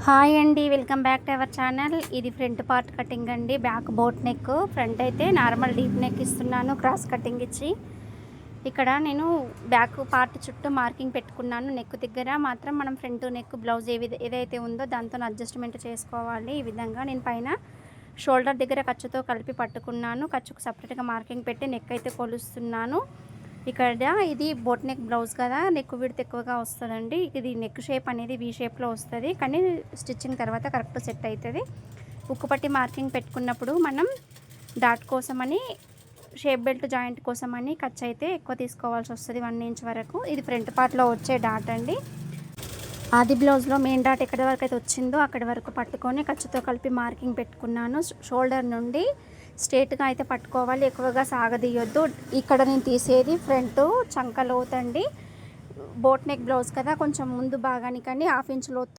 Hi అండి, welcome back to our channel. ఇది front part cutting అండి. బ్యాక్ బోట్ నెక్, ఫ్రంట్ అయితే normal deep neck ఇస్తున్నాను cross cutting ఇచ్చి. ఇక్కడ నేను బ్యాక్ పార్ట్ చుట్టూ మార్కింగ్ పెట్టుకున్నాను. నెక్ దగ్గర మాత్రం మనం ఫ్రంట్ నెక్ బ్లౌజ్ ఏదైతే ఉందో దాంతో అడ్జస్ట్మెంట్ చేసుకోవాలి. ఈ విధంగా నేను పైన షోల్డర్ దగ్గర ఖర్చుతో కలిపి పట్టుకున్నాను. ఖర్చుకు సపరేట్గా మార్కింగ్ పెట్టి నెక్ అయితే కొలుస్తున్నాను. ఇక్కడ ఇది బోట్ నెక్ బ్లౌజ్ కదా, నెక్ విడ్త్ ఎక్కువగా వస్తుందండి. ఇది నెక్ షేప్ అనేది వీ షేప్లో వస్తుంది, కానీ స్టిచ్చింగ్ తర్వాత కరెక్ట్ సెట్ అవుతుంది. ఉక్కు పట్టి మార్కింగ్ పెట్టుకున్నప్పుడు మనం డాట్ కోసమని, షేప్ బెల్ట్ జాయింట్ కోసమని ఖర్చు అయితే ఎక్కువ తీసుకోవాల్సి వస్తుంది, 1 ఇంచ్ వరకు. ఇది ఫ్రంట్ పార్ట్లో వచ్చే డాట్ అండి. ఆది బ్లౌజ్లో మెయిన్ డాట్ ఎక్కడి వరకు అయితే వచ్చిందో అక్కడి వరకు పట్టుకొని ఖర్చుతో కలిపి మార్కింగ్ పెట్టుకున్నాను. షోల్డర్ నుండి స్ట్రేట్గా అయితే పట్టుకోవాలి, ఎక్కువగా సాగదీయొద్దు. ఇక్కడ నేను తీసేది ఫ్రంట్ చంక లోతండి. బోట్ నెక్ బ్లౌజ్ కదా, కొంచెం ముందు భాగానికండి 1/2 ఇంచ్ లోతు